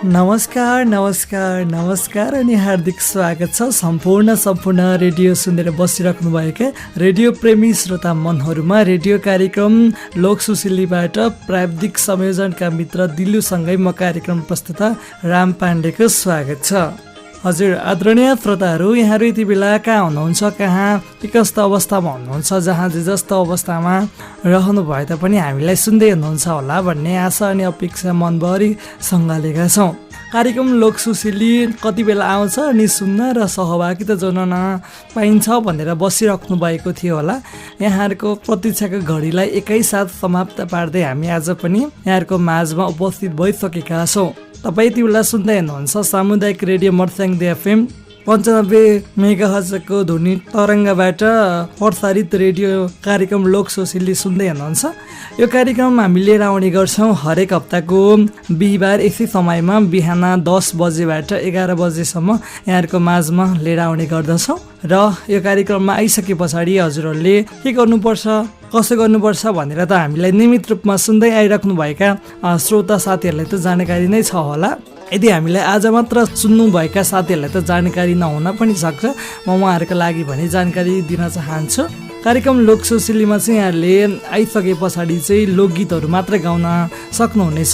नमस्कार नमस्कार नमस्कार अनि हार्दिक स्वागत छ सम्पूर्ण रेडियो सुनेर बसिराख्नु भएका रेडियो प्रेमी श्रोता मनहरूमा। रेडियो कार्यक्रम लोक सुशीलीबाट प्राविधिक संयोजनका मित्र दिल्लुसँगै म कार्यक्रम प्रस्तुता राम पाण्डेको स्वागत छ। हजुर आदरणीय श्रोताहरू, यहाँहरू यति बेला कहाँ हुनुहुन्छ, कहाँ के कस्तो अवस्थामा हुनुहुन्छ, जहाँ जे जस्तो अवस्थामा रहनु भए तापनि हामीलाई सुन्दै हुनुहुन्छ होला भन्ने आशा अनि अपेक्षा मनभरि सँगालेका छौँ। कार्यक्रम लोक सुशीली कति बेला आउँछ अनि सुन्न र सहभागिता जोड्न पाइन्छ भनेर बसिराख्नु भएको थियो होला। यहाँहरूको प्रतीक्षाको घडीलाई एकैसाथ समाप्त पार्दै हामी आज पनि यहाँहरूको माझमा उपस्थित भइसकेका छौँ। तपाईँ यति बेला सुन्दै हुनुहुन्छ सामुदायिक रेडियो मर्स्याङ्दे एफएम 95 मेगाहर्जको ध्वनि तरङ्गबाट प्रसारित रेडियो कार्यक्रम लोक सुशीली सुन्दै हुनुहुन्छ। यो कार्यक्रम हामी लिएर आउने गर्छौँ हरेक हप्ताको बिहिबार यसै समयमा बिहान 10 बजेबाट 11 बजेसम्म यहाँहरूको माझमा लिएर आउने गर्दछौँ। र यो कार्यक्रममा आइसके पछाडि हजुरहरूले के गर्नुपर्छ, कसो गर्नुपर्छ भनेर त हामीलाई नियमित रूपमा सुन्दै आइराख्नुभएका श्रोता साथीहरूलाई त जानकारी नै छ होला। यदि हामीलाई आज मात्र सुन्नुभएका साथीहरूलाई त जानकारी नहुन पनि सक्छ। म उहाँहरूको लागि भने जानकारी दिन चाहन्छु। कार्यक्रम लोक सुशीलीमा चाहिँ यहाँहरूले आइसके पछाडि चाहिँ लोकगीतहरू मात्र गाउन सक्नुहुनेछ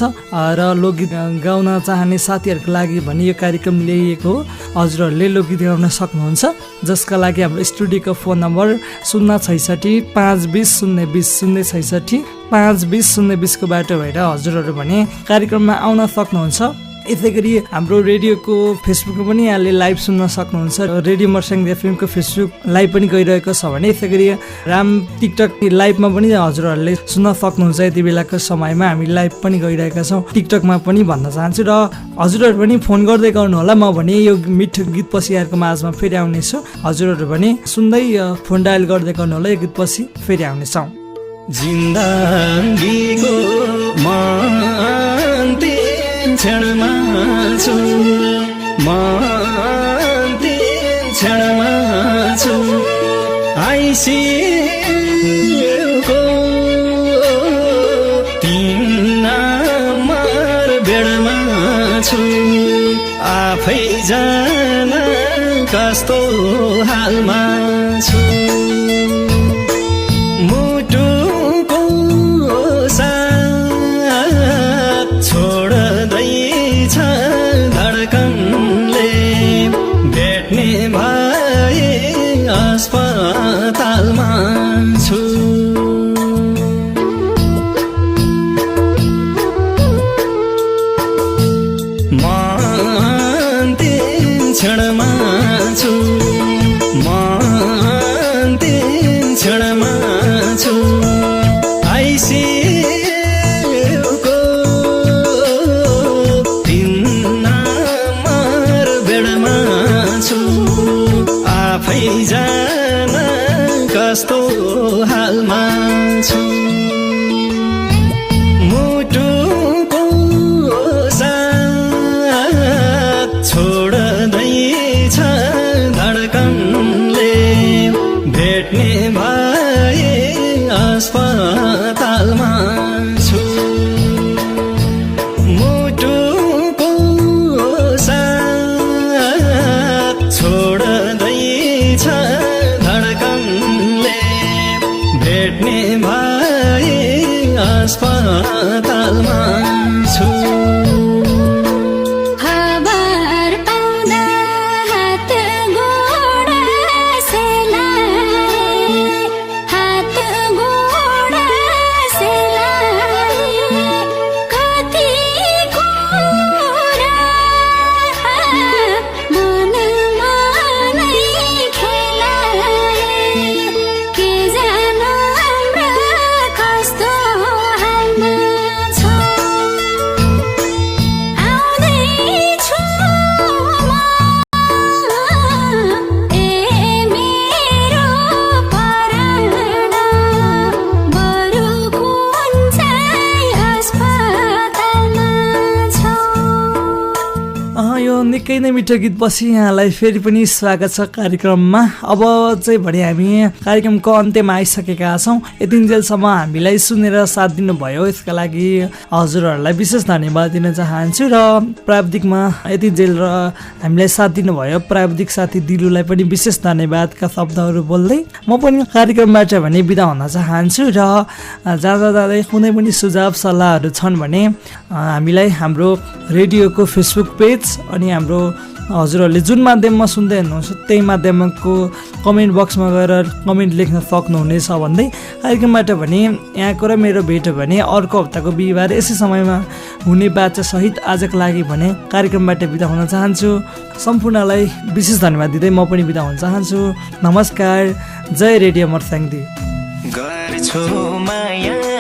र लोकगीत गाउन चाहने साथीहरूको लागि भने यो कार्यक्रम ल्याइएको हो। हजुरहरूले लोकगीत गाउन सक्नुहुन्छ, जसका लागि हाम्रो स्टुडियोको फोन नम्बर 066 520 020 066 520 020 को बाटो भएर हजुरहरू भने कार्यक्रममा आउन सक्नुहुन्छ। यसै गरी हाम्रो रेडियोको फेसबुकमा पनि यहाँले लाइभ सुन्न सक्नुहुन्छ। रेडियो मर्स्याङ्दे एफएमको फेसबुक लाइभ पनि गइरहेको छ भने यसै गरी राम टिकटक लाइभमा पनि हजुरहरूले सुन्न सक्नुहुन्छ। यति बेलाको समयमा हामी लाइभ पनि गइरहेका छौँ टिकटकमा पनि भन्न चाहन्छु। र हजुरहरू पनि फोन गर्दै गर्नु होला। म भने यो मिठो गीत पछि यहाँको माझमा फेरि आउनेछु। हजुरहरू भने सुन्दै फोन डायल गर्दै गर्नु होला। यो गीत पछि फेरि आउनेछौँ। जिन्दगीको मान्ते क्षणमा छु मान्ते क्षणमा छु आइसिएको तिन नम्बर बेडमा छु आफै जान कस्तो हालमा छु मुटुको साथ छोड्दैछ धड्कनले भेट्ने भए अस्पतालमा छु म अन्तिम क्षणमा छु म अन्तिम क्षणमा छु आइसिएको तिन नम्बर बेडमा छु आफै जान कस्तो हालमा छु मुटुको साथ छोड्दैछ धड्कनले भेट्ने भए अस्पतालमा छु मुटुको साथ छोड्दैछ धड्कनले भेट्ने भए अस्पतालमा छु खबर पाउँदा हात गोडा सेलाए हात गोडा सेलाए कति कुरा मनमा नै खेलाए के जानु हाम्रो कस्तो हालमा छ निकै नै मिठो गीत पछि यहाँलाई फेरि पनि स्वागत छ कार्यक्रममा। अब चाहिँ भने हामी कार्यक्रमको अन्त्यमा आइसकेका छौँ। यतिन्जेलसम्म हामीलाई सुनेर साथ दिनुभयो, यसका लागि हजुरहरूलाई विशेष धन्यवाद दिन चाहन्छु। र प्राविधिकमा यतिन्जेल र हामीलाई साथ दिनुभयो प्राविधिक साथी दिलुलाई पनि विशेष धन्यवादका शब्दहरू बोल्दै म पनि कार्यक्रमबाट भने बिदा हुन चाहन्छु। र जाँदा जाँदै कुनै पनि सुझाव सल्लाहहरू छन् भने हामीलाई हाम्रो रेडियोको फेसबुक पेज अनि हाम्रो हजुरहरूले जुन माध्यममा सुन्दै हुनुहुन्छ त्यही माध्यमको कमेन्ट बक्समा गएर कमेन्ट लेख्न सक्नुहुनेछ भन्दै कार्यक्रमबाट भने यहाँको र मेरो भेट हो भने अर्को हप्ताको बिहिबार यसै समयमा हुने बाचासहित आजको लागि भने कार्यक्रमबाट बिदा हुन चाहन्छु। सम्पूर्णलाई विशेष धन्यवाद दिँदै म पनि बिदा हुन चाहन्छु। नमस्कार, जय रेडियो मर्स्याङ्दी। गर्छु माया